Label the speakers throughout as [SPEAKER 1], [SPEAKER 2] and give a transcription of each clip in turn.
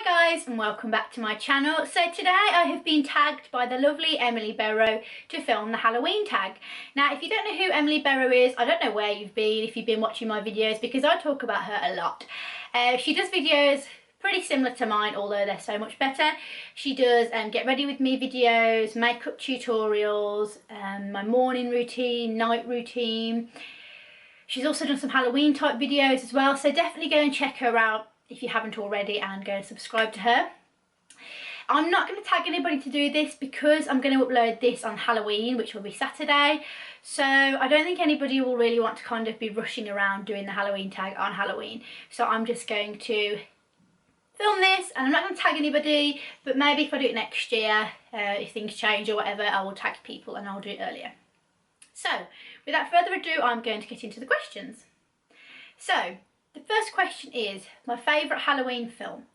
[SPEAKER 1] Hi guys and welcome back to my channel. So today I have been tagged by the lovely Emily Barrow to film the Halloween tag. Now if you don't know who Emily Barrow is, I don't know where you've been if you've been watching my videos, because I talk about her a lot. She does videos pretty similar to mine, although they're so much better. She does get ready with me videos, makeup tutorials, my morning routine, night routine. She's also done some Halloween type videos as well, so definitely go and check her out if you haven't already, and go and subscribe to her. I'm not going to tag anybody to do this because I'm going to upload this on Halloween, which will be Saturday. So I don't think anybody will really want to kind of be rushing around doing the Halloween tag on Halloween. So I'm just going to film this, and I'm not going to tag anybody, but maybe if I do it next year, if things change or whatever, I will tag people and I'll do it earlier. So without further ado, I'm going to get into the questions. So the first question is my favourite Halloween film.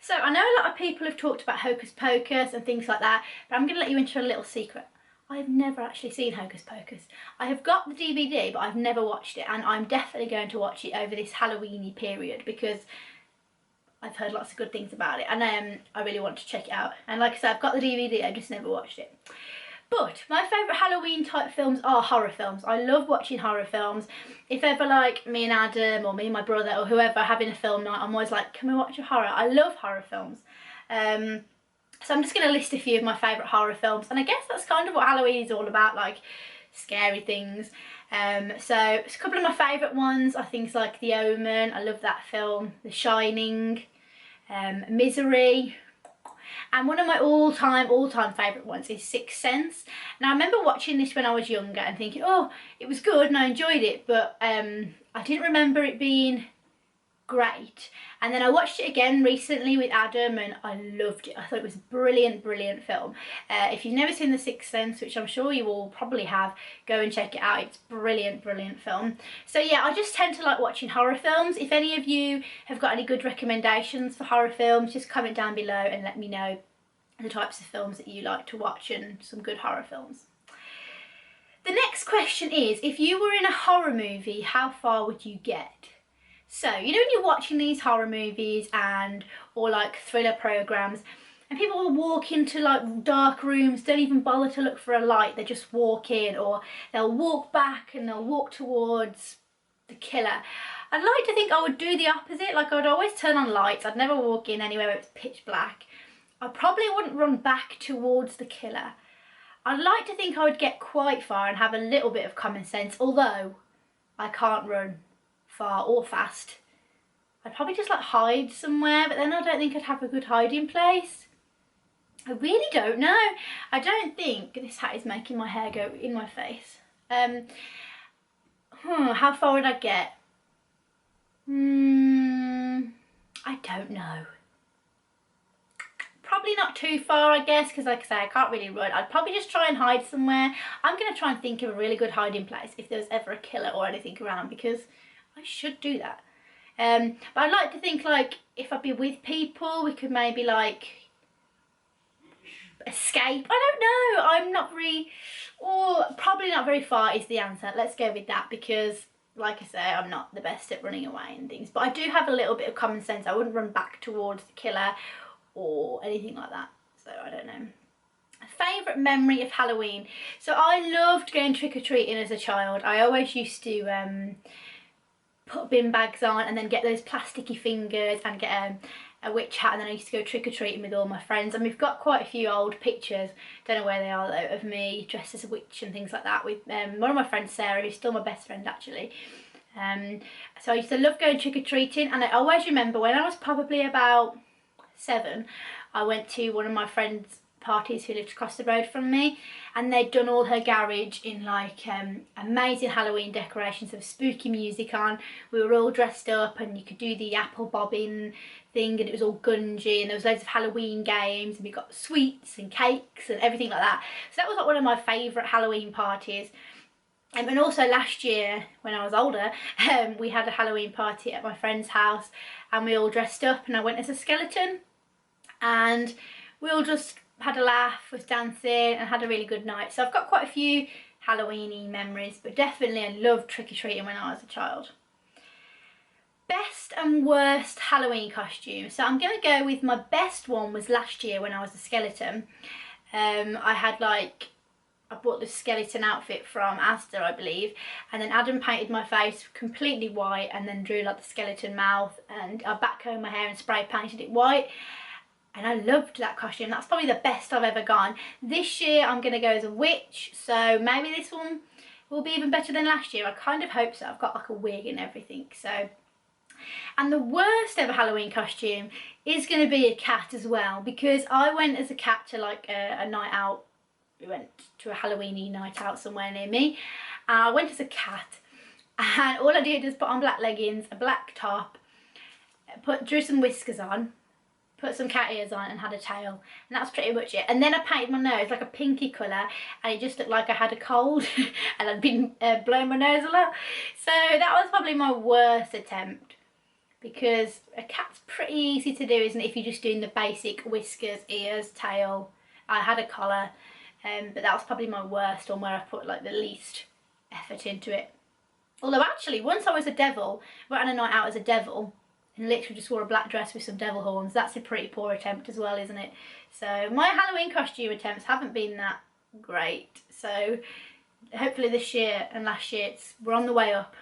[SPEAKER 1] So I know a lot of people have talked about Hocus Pocus and things like that, but I'm going to let you into a little secret. I have never actually seen Hocus Pocus. I have got the DVD, but I've never watched it, and I'm definitely going to watch it over this Halloween-y period because I've heard lots of good things about it, and I really want to check it out. And like I said, I've got the DVD, I've just never watched it. But my favourite Halloween type films are horror films. I love watching horror films. If ever like me and Adam or me and my brother or whoever are having a film night, I'm always like, can we watch a horror? I love horror films. So I'm just going to list a few of my favourite horror films, and I guess that's kind of what Halloween is all about, like scary things. So it's a couple of my favourite ones are things like The Omen, I love that film, The Shining, Misery. And one of my all-time favourite ones is Sixth Sense. Now I remember watching this when I was younger and thinking, oh, it was good and I enjoyed it, but I didn't remember it being great. And then I watched it again recently with Adam and I loved it. I thought it was a brilliant film. If you've never seen The Sixth Sense, which I'm sure you all probably have, go and check it out. It's brilliant film. So yeah, I just tend to like watching horror films. If any of you have got any good recommendations for horror films, just comment down below and let me know the types of films that you like to watch and some good horror films. The next question is, if you were in a horror movie, how far would you get? So, you know when you're watching these horror movies or like thriller programs, and people will walk into like dark rooms, don't even bother to look for a light, they just walk in, or they'll walk back and they'll walk towards the killer. I'd like to think I would do the opposite. Like I would always turn on lights. I'd never walk in anywhere where it's pitch black. I probably wouldn't run back towards the killer. I'd like to think I would get quite far and have a little bit of common sense, although I can't run far or fast. I'd probably just like hide somewhere, but then I don't think I'd have a good hiding place. I really don't know. I don't think, this hat is making my hair go in my face. How far would I get? I don't know. Probably not too far, I guess, because like I say, I can't really run. I'd probably just try and hide somewhere. I'm going to try and think of a really good hiding place if there's ever a killer or anything around, because I should do that. But I'd like to think like if I'd be with people, we could maybe like escape. I don't know. I'm not really, or probably not very far is the answer. Let's go with that, because like I say, I'm not the best at running away and things, but I do have a little bit of common sense. I wouldn't run back towards the killer or anything like that. So I don't know. Favourite memory of Halloween. So I loved going trick-or-treating as a child. I always used to put bin bags on and then get those plasticky fingers and get a witch hat, and then I used to go trick-or-treating with all my friends, and we've got quite a few old pictures, don't know where they are though, of me dressed as a witch and things like that with one of my friends, Sarah, who's still my best friend actually. So I used to love going trick-or-treating, and I always remember when I was probably about 7, I went to one of my friends' parties who lived across the road from me, and they'd done all her garage in like amazing Halloween decorations of spooky music on. We were all dressed up and you could do the apple bobbing thing, and it was all gungy, and there was loads of Halloween games, and we got sweets and cakes and everything like that. So that was like one of my favourite Halloween parties. And also last year when I was older, we had a Halloween party at my friend's house, and we all dressed up and I went as a skeleton, and we all just had a laugh, was dancing and had a really good night. So I've got quite a few Halloween-y memories, but definitely I loved trick-or-treating when I was a child. Favourite Best and worst Halloween costume. So I'm gonna go with my best one was last year when I was a skeleton. I had like, I bought this skeleton outfit from Asda, I believe, and then Adam painted my face completely white and then drew like the skeleton mouth, and I backcombed my hair and spray painted it white, and I loved that costume. That's probably the best I've ever gone. This year I'm gonna go as a witch, so maybe this one will be even better than last year. I kind of hope so. I've got like a wig and everything, so. And the worst ever Halloween costume is going to be a cat as well, because I went as a cat to like a night out. We went to a Halloweeny night out somewhere near me. I went as a cat, and all I did was put on black leggings, a black top, drew some whiskers on, put some cat ears on and had a tail, and that's pretty much it. And then I painted my nose like a pinky colour, and it just looked like I had a cold and I'd been blowing my nose a lot. So that was probably my worst attempt, because a cat's pretty easy to do, isn't it, if you're just doing the basic whiskers, ears, tail. I had a collar, but that was probably my worst one, where I put like the least effort into it. Although actually, once I was a devil, went on a night out as a devil, and literally just wore a black dress with some devil horns. That's a pretty poor attempt as well, isn't it? So my Halloween costume attempts haven't been that great. So hopefully this year and last year, we're on the way up.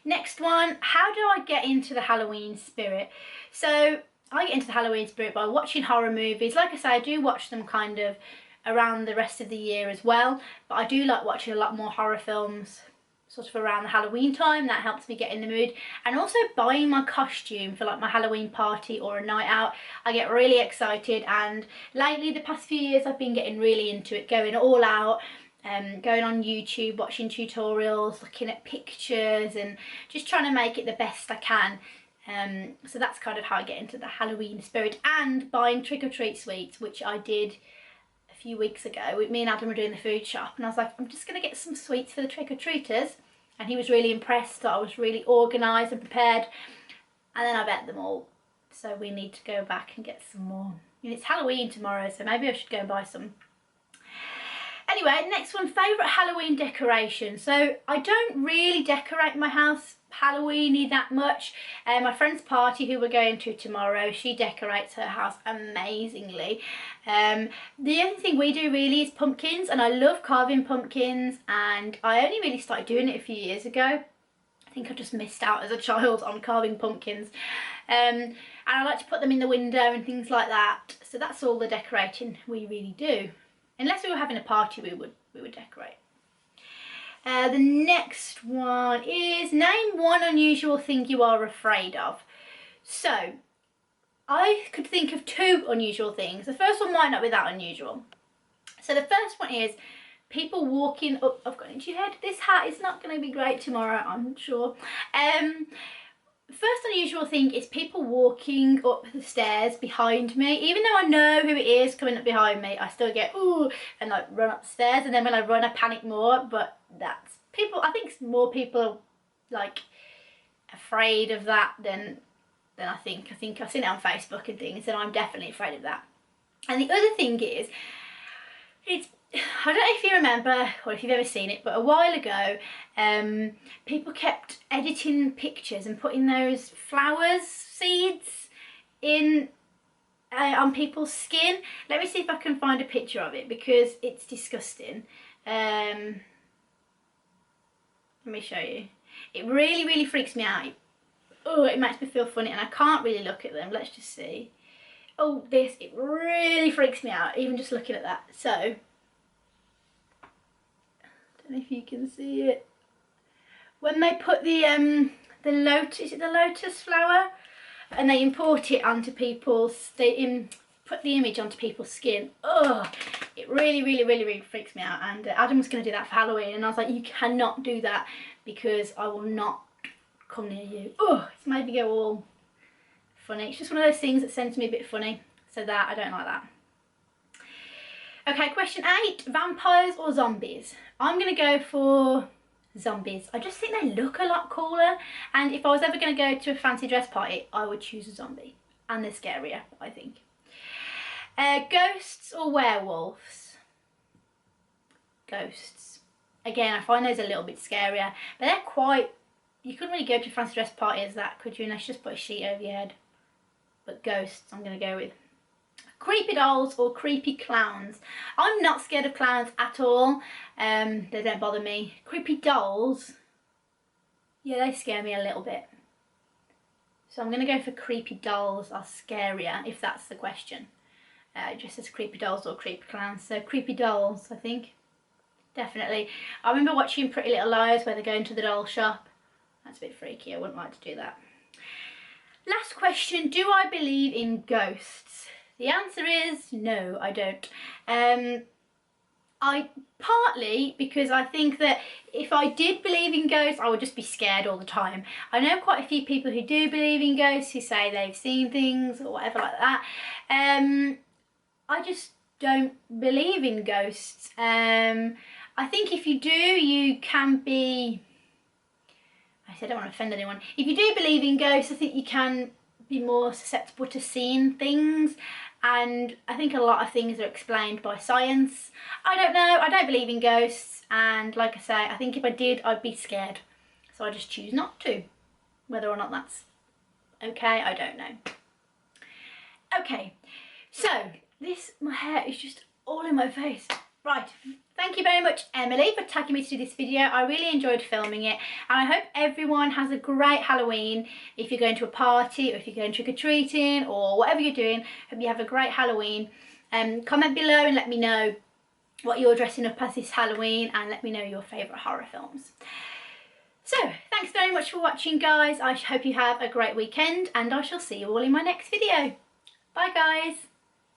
[SPEAKER 1] Next one, how do I get into the Halloween spirit? So I get into the Halloween spirit by watching horror movies. Like I say, I do watch them kind of around the rest of the year as well, but I do like watching a lot more horror films sort of around the Halloween time. That helps me get in the mood. And also buying my costume for like my Halloween party or a night out. I get really excited, and lately, the past few years, I've been getting really into it, going all out. Going on YouTube, watching tutorials, looking at pictures, and just trying to make it the best I can. So that's kind of how I get into the Halloween spirit. And buying trick-or-treat sweets, which I did a few weeks ago. Me and Adam were doing the food shop, and I was like, I'm just going to get some sweets for the trick-or-treaters. And he was really impressed that I was really organised and prepared. And then I bet them all. So we need to go back and get some more. I mean, it's Halloween tomorrow, so maybe I should go and buy some. Anyway, next one, favourite Halloween decoration. So I don't really decorate my house Halloweeny that much. My friend's party, who we're going to tomorrow, she decorates her house amazingly. The only thing we do really is pumpkins, and I love carving pumpkins, and I only really started doing it a few years ago. I think I just missed out as a child on carving pumpkins. And I like to put them in the window and things like that. So that's all the decorating we really do. Unless we were having a party, we would decorate. The next one is name one unusual thing you are afraid of. So I could think of two unusual things. The first one might not be that unusual. So the first one is people walking up. I've got into your head. This hat is not going to be great tomorrow, I'm sure. First unusual thing is people walking up the stairs behind me. Even though I know who it is coming up behind me, I still get ooh and like run up the stairs, and then when I run I panic more. But that's people, I think more people are like afraid of that than I think. I think I've seen it on Facebook and things, and I'm definitely afraid of that. And the other thing is, I don't know if you remember or if you've ever seen it, but a while ago people kept editing pictures and putting those flowers seeds in on people's skin. Let me see if I can find a picture of it, because it's disgusting. Let me show you. It really freaks me out. Oh, it makes me feel funny, and I can't really look at them. Let's just see. Oh, it really freaks me out, even just looking at that. So I don't know if you can see it. When they put the lotus, is it the lotus flower, and they import it onto people's, put the image onto people's skin. Oh, it really freaks me out. And Adam was going to do that for Halloween, and I was like, you cannot do that, because I will not come near you. Oh, it's made me go all funny. It's just one of those things that sends me a bit funny. So that, I don't like that. Okay, question 8, vampires or zombies? I'm going to go for zombies. I just think they look a lot cooler, and if I was ever going to go to a fancy dress party, I would choose a zombie, and they're scarier, I think. Ghosts or werewolves? Ghosts. Again, I find those a little bit scarier, but they're quite you couldn't really go to a fancy dress party as that, could you? Unless you just put a sheet over your head. But ghosts, I'm going to go with. Creepy dolls or creepy clowns. I'm not scared of clowns at all. They don't bother me. Creepy dolls, yeah, they scare me a little bit. So I'm going to go for creepy dolls are scarier, if that's the question. Just as creepy dolls or creepy clowns. So creepy dolls, I think. Definitely. I remember watching Pretty Little Liars where they go into the doll shop. That's a bit freaky. I wouldn't like to do that. Last question. Do I believe in ghosts? The answer is no, I don't. I partly because I think that if I did believe in ghosts, I would just be scared all the time. I know quite a few people who do believe in ghosts, who say they've seen things or whatever like that. I just don't believe in ghosts. I think if you do, you can be... I don't want to offend anyone. If you do believe in ghosts, I think you can be more susceptible to seeing things. And I think a lot of things are explained by science. I don't know, I don't believe in ghosts, and like I say, I think if I did, I'd be scared. So I just choose not to. Whether or not that's okay, I don't know. Okay, so my hair is just all in my face. Right, thank you very much, Emily, for tagging me to do this video. I really enjoyed filming it, and I hope everyone has a great Halloween. If you're going to a party, or if you're going trick-or-treating, or whatever you're doing, hope you have a great Halloween. Comment below and let me know what you're dressing up as this Halloween, and let me know your favourite horror films. So, thanks very much for watching, guys. I hope you have a great weekend, and I shall see you all in my next video. Bye, guys.